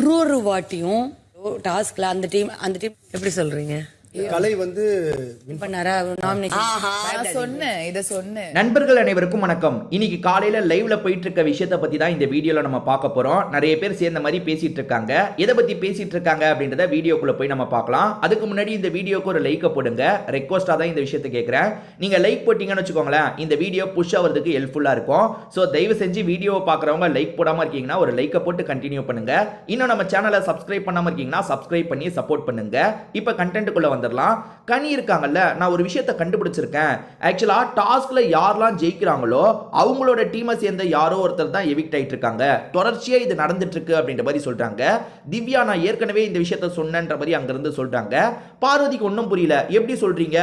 ஒரு வாட்டியும் டாஸ்க்ல அந்த டீம் எப்படி சொல்றீங்க? கலை வந்து பண்ணாரா சொன்னேன். நண்பர்கள் அனைவருக்கும் வணக்கம். இன்னைக்கு காலையில லைவ்ல போயிட்டு இருக்க விஷயத்தை பத்தி தான் இந்த வீடியோல நம்ம பார்க்க போறோம். நிறைய பேர் சேர்ந்த மாதிரி பேசிட்டு இருக்காங்க. எதை பத்தி பேசிட்டு இருக்காங்க அப்படின்றத வீடியோக்குள்ள போய் நம்ம பார்க்கலாம். அதுக்கு முன்னாடி இந்த வீடியோக்கு ஒரு லைக் போடுங்க. ரெக்வஸ்டா தான் இந்த விஷயத்தை கேட்கிறேன். நீங்க லைக் போட்டீங்கன்னு வச்சுக்கோங்களேன், இந்த வீடியோ புஷ் ஆகிறதுக்கு ஹெல்ப்ஃபுல்லா இருக்கும். ஸோ தயவு செஞ்சு வீடியோவை பார்க்குறவங்க லைக் போடாம இருக்கீங்கன்னா ஒரு லைக்கை போட்டு கண்டினியூ பண்ணுங்க. இன்னும் நம்ம சேனலை சப்ஸ்கிரைப் பண்ணாம இருக்கீங்கன்னா சப்ஸ்கிரைப் பண்ணி சப்போர்ட் பண்ணுங்க. இப்போ கண்டென்ட்டுக்குள்ள வந்துடலாம். கனி இருக்காங்கல்ல, நான் ஒரு விஷயத்தை கண்டுபிடிச்சிருக்கேன். ஆக்சுவலா டாஸ்க்ல யாரெல்லாம் ஜெயிக்கிறாங்களோ அவங்களோட டீமை சேர்ந்த யாரோ ஒருத்தர் தான் எவிக்ட் ஆயிட்டு இருக்காங்க. தொடர்ச்சியா இது நடந்துட்டு இருக்கு அப்படின்ற மாதிரி சொல்றாங்க. திவ்யா, நான் ஏற்கனவே இந்த விஷயத்தை சொன்னேன்ற மாதிரி அங்கிருந்து சொல்றாங்க. பார்வதிக்கு ஒன்றும் புரியல, எப்படி சொல்றீங்க,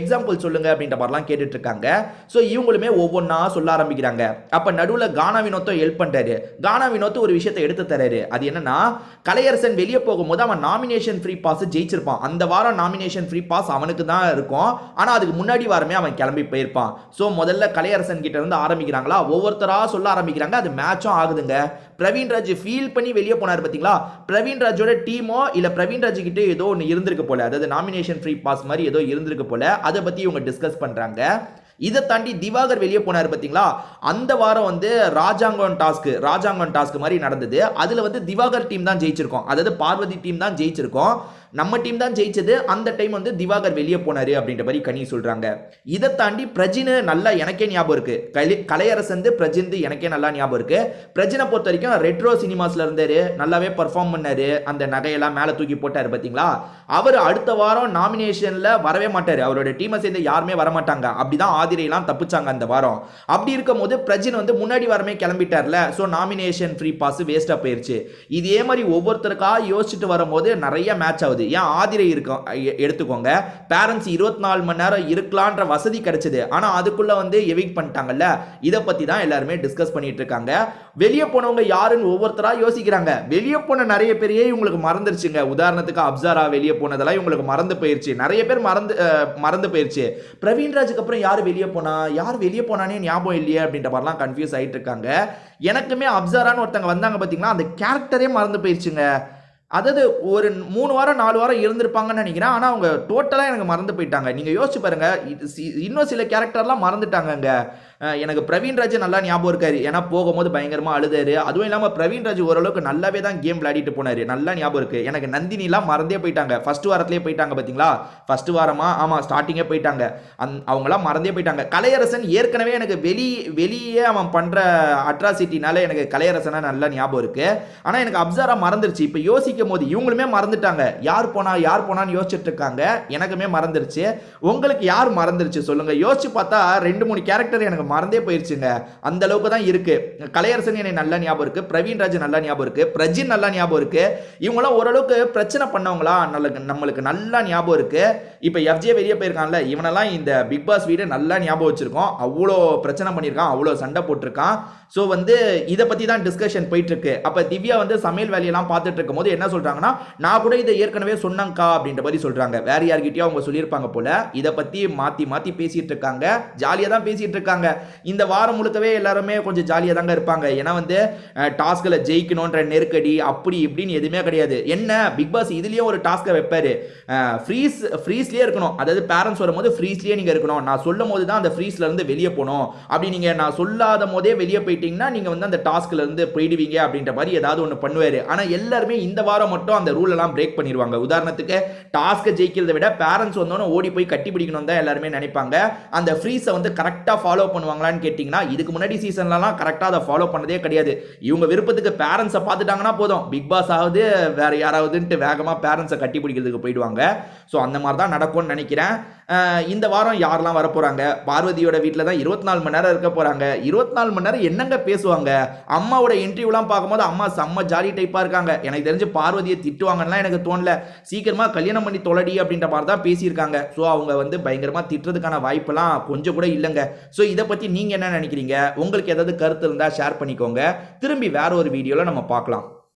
எக்ஸாம்பிள் சொல்லுங்க அப்படின்ற மாதிரிலாம் கேட்டுட்டு இருக்காங்க. ஸோ இவங்களுமே ஒவ்வொன்றா சொல்ல ஆரம்பிக்கிறாங்க. அப்ப நடுவில் கானா வினோத்தை ஹெல்ப் பண்றாரு. கானா வினோத் ஒரு விஷயத்தை எடுத்து தராரு. அது என்னன்னா, கலையரசன் வெளியே போகும்போது அவன் நாமினேஷன் ஃப்ரீ பாஸ் ஜெயிச்சிருப்பான். அந்த வாரம் நாமினேஷன் ஃப்ரீ பாஸ் அவனுக்கு தான் இருக்கும். ஆனா அதுக்கு முன்னாடி வாரமே அவன் கிளம்பி போயிருப்பான். சோ முதல்ல கலையரசன் கிட்ட இருந்து ஆரம்பிக்கிறாங்களா, ஒவ்வொருத்தரா சொல்ல ஆரம்பிக்கிறாங்க. அது மேட்சும் ஆகுதுங்க. பிரவீன்ராஜ் ஃபீல் பண்ணி வெளியே போனார் பாத்தீங்களா. பிரவீன்ராஜோட டீமோ இல்ல பிரவீன்ராஜ் கிட்ட ஏதோ ஒன்று இருந்திருக்கு போல, அதாவது நாமினேஷன் ஃப்ரீ பாஸ் மாதிரி ஏதோ இருந்திருக்கு போல. அதை பத்தி இவங்க டிஸ்கஸ் பண்றாங்க. இதை தாண்டி திவாகர் வெளியே போனார் பார்த்தீங்களா. அந்த வாரம் வந்து ராஜாங்கம் டாஸ்க் மாதிரி நடந்தது. அதுல வந்து திவாகர் டீம் தான் ஜெயிச்சிருக்கோம், அதாவது பார்வதி டீம் தான் ஜெயிச்சிருக்கோம், நம்ம டீம் தான் ஜெயிச்சது. அந்த டைம் வந்து திவாகர் வெளியே போனாரு அப்படின்ற மாதிரி கனி சொல்றாங்க. இதை தாண்டி பிரஜின் நல்லா எனக்கே ஞாபகம் இருக்கு. கலையரசன் பிரஜின் எனக்கே நல்லா ஞாபகம் இருக்கு. பிரஜினை பொறுத்த வரைக்கும் ரெட்ரோ சினிமாஸ்ல இருந்தாரு, நல்லாவே பர்ஃபார்ம் பண்ணாரு. அந்த நகையெல்லாம் மேலே தூக்கி போட்டாரு பார்த்தீங்களா. அவர் அடுத்த வாரம் நாமினேஷன்ல வரவே மாட்டாரு. அவரோட டீமை சேர்ந்து யாருமே வரமாட்டாங்க. அப்படிதான் ஆதிரையெல்லாம் தப்பிச்சாங்க அந்த வாரம். அப்படி இருக்கும் போது பிரஜின் வந்து முன்னாடி வாரமே கிளம்பிட்டார்ல. ஸோ நாமினேஷன் ஃப்ரீ பாஸ் வேஸ்டா போயிருச்சு. இதே மாதிரி ஒவ்வொருத்தருக்கா யோசிச்சுட்டு வரும்போது நிறைய மேட்ச் ஆகுது. ஏன் ஆதிரை இருக்கும் எடுத்துக்கோங்க, பேரண்ட்ஸ் 24 மணி நேரம் இருக்கலான்ற வசதி கிடைச்சது. ஆனா அதுக்குள்ள வந்து எவிக்ட் பண்ணிட்டாங்கல்ல. இதை பத்தி தான் எல்லாருமே டிஸ்கஸ் பண்ணிட்டு இருக்காங்க. வெளியே போனவங்க யாருன்னு ஒவ்வொருத்தரா யோசிக்கிறாங்க. வெளியே போன நிறைய பேரையே இவங்களுக்கு மறந்துருச்சுங்க. உதாரணத்துக்கு அப்சாரா வெளியே போனதெல்லாம் இவங்களுக்கு மறந்து போயிருச்சு. நிறைய பேர் மறந்து போயிருச்சு. பிரவீன்ராஜுக்கு அப்புறம் யார் வெளியே போனானே ஞாபகம் இல்லையே அப்படின்ற மாதிரிலாம் கன்ஃபியூஸ் ஆயிட்டு இருக்காங்க. எனக்குமே அப்சாரான்னு ஒருத்தங்க வந்தாங்க பார்த்தீங்களா, அந்த கேரக்டரே மறந்து போயிருச்சுங்க. அதாவது ஒரு 3 வாரம் 4 வாரம் இருந்திருப்பாங்கன்னு நினைக்கிறேன். ஆனால் அவங்க டோட்டலாக எனக்கு மறந்து போயிட்டாங்க. நீங்கள் யோசிச்சு பாருங்க, இன்னும் சில கேரக்டர்லாம் மறந்துட்டாங்கங்க. எனக்கு பிரவீன்ராஜ் நல்லா ஞாபகம் இருக்காரு. ஏன்னா போகும்போது பயங்கரமாக அழுதாரு. அதுவும் இல்லாமல் பிரவீன்ராஜ் ஓரளவுக்கு நல்லாவே தான் கேம் விளையாடிட்டு போனார். நல்லா ஞாபகம் இருக்கு. எனக்கு நந்தினிலாம் மறந்தே போயிட்டாங்க. ஃபர்ஸ்ட் வாரத்திலே போயிட்டாங்க பார்த்தீங்களா. ஃபர்ஸ்ட் வாரமா, ஆமாம் ஸ்டார்டிங்கே போயிட்டாங்க. அவங்களாம் மறந்தே போயிட்டாங்க. கலையரசன் ஏற்கனவே எனக்கு வெளியே அவன் பண்ணுற அட்ராசிட்டினால எனக்கு கலையரசனா நல்லா ஞாபகம் இருக்கு. ஆனால் எனக்கு அப்சாரா மறந்துருச்சு. இப்போ யோசிக்கும் போது இவங்களுமே மறந்துட்டாங்க. யார் போனான்னு யோசிச்சுட்டு இருக்காங்க. எனக்குமே மறந்துருச்சு. உங்களுக்கு யார் மறந்துருச்சு சொல்லுங்க. யோசிச்சு பார்த்தா 2-3 கேரக்டர் எனக்கு மறந்தே போயிருச்சுங்க. அந்த அளவுக்கு தான் இருக்கு. கலையரசன் எனக்கு நல்லா ஞாபகம் இருக்கு, பிரவீன்ராஜ் நல்லா ஞாபகம் இருக்கு, பிரஜின் நல்லா ஞாபகம் இருக்கு. இவங்களாம் ஓரளவுக்கு பிரச்சனை பண்ணவங்களா நம்மளுக்கு நல்லா ஞாபகம் இருக்கு. இப்போ எஃப்ஜே வெளியே போயிருக்கான்ல, இவனெல்லாம் இந்த பிக் பாஸ் வீடு நல்லா ஞாபகம் வச்சிருக்கோம். அவ்வளோ பிரச்சனை பண்ணியிருக்கான், அவ்வளோ சண்டை போட்டிருக்கான். ஸோ வந்து இதை பற்றி தான் டிஸ்கஷன் போயிட்டு இருக்கு. அப்போ திவ்யா வந்து சமையல் வேலையெல்லாம் பார்த்துட்டு இருக்கும் போது என்ன சொல்றாங்கன்னா, நான் கூட இதை ஏற்கனவே சொன்னங்கா அப்படின்ற மாதிரி சொல்றாங்க. வேற யார்கிட்டயும் அவங்க சொல்லியிருப்பாங்க போல. இதை பற்றி மாற்றி பேசிட்டு இருக்காங்க. ஜாலியாக தான் பேசிட்டு இருக்காங்க. இந்த வாரம் முழுக்கவே எல்லாருமே கொஞ்சம் ஜாலியாக தாங்க இருப்பாங்க. ஏன்னா வந்து டாஸ்கில் ஜெயிக்கணுன்ற நெருக்கடி அப்படி இப்படின்னு எதுவுமே கிடையாது. என்ன பிக் பாஸ் இதுலேயும் ஒரு டாஸ்கை வைப்பாரு, ஃப்ரீஸ்லேயே இருக்கணும். அதாவது பேரண்ட்ஸ் வரும்போது ஃப்ரீஸ்லேயே நீங்கள் இருக்கணும். நான் சொல்லும் போது தான் அந்த ஃப்ரீஸ்ல இருந்து வெளியே போகணும். அப்படி நீங்கள் நான் சொல்லாத போதே வெளியே போயிட்டீங்கன்னா நீங்கள் வந்து அந்த டாஸ்க்ல இருந்து போயிடுவீங்க அப்படின்ற மாதிரி ஏதாவது ஒன்று பண்ணுவார். ஆனால் எல்லாருமே இந்த வாரம் மட்டும் அந்த ரூல் எல்லாம் பிரேக் பண்ணிடுவாங்க. உதாரணத்துக்கு டாஸ்க்கை ஜெயிக்கிறத விட பேரண்ட்ஸ் வந்தோன்னு ஓடி போய் கட்டி பிடிக்கணும் தான் எல்லாருமே நினைப்பாங்க. அந்த ஃப்ரீஸை வந்து கரெக்டாக ஃபாலோ பண்ணுவாங்களான்னு கேட்டிங்கன்னா, இதுக்கு முன்னாடி சீசன்லலாம் கரெக்டாக அதை ஃபாலோ பண்ணதே கிடையாது. இவங்க விருப்பத்துக்கு பேரண்ட்ஸை பார்த்துட்டாங்கன்னா போதும், பிக் பாஸ் ஆகுது வேற யாராவதுன்ட்டு வேகமாக பேரண்ட்ஸை கட்டி பிடிக்கிறதுக்கு போயிடுவாங்க. ஸோ அந்த மாதிரி தான் நடக்கும்னு நினைக்கிறேன். இந்த வாரம் யாரெல்லாம் வர போறாங்க, பார்வதியோட வீட்டில் தான் 24 மணி நேரம் இருக்க போறாங்க. 24 மணி நேரம் என்னங்க பேசுவாங்க. அம்மாவோட இன்டர்வியூலாம் பார்க்கும்போது அம்மா செம்ம ஜாலி டைப்பாக இருக்காங்க. எனக்கு தெரிஞ்சு பார்வதியை திட்டுவாங்கன்னா எனக்கு தோணல. சீக்கிரமா கல்யாணம் பண்ணி தொலைடி அப்படின்ற மாதிரி தான் பேசியிருக்காங்க. ஸோ அவங்க வந்து பயங்கரமாக திட்டுறதுக்கான வாய்ப்பெல்லாம் கொஞ்சம் கூட இல்லைங்க. ஸோ இதை பற்றி நீங்கள் என்ன நினைக்கிறீங்க? உங்களுக்கு ஏதாவது கருத்து இருந்தால் ஷேர் பண்ணிக்கோங்க. திரும்பி வேற ஒரு வீடியோவில் நம்ம பார்க்கலாம்.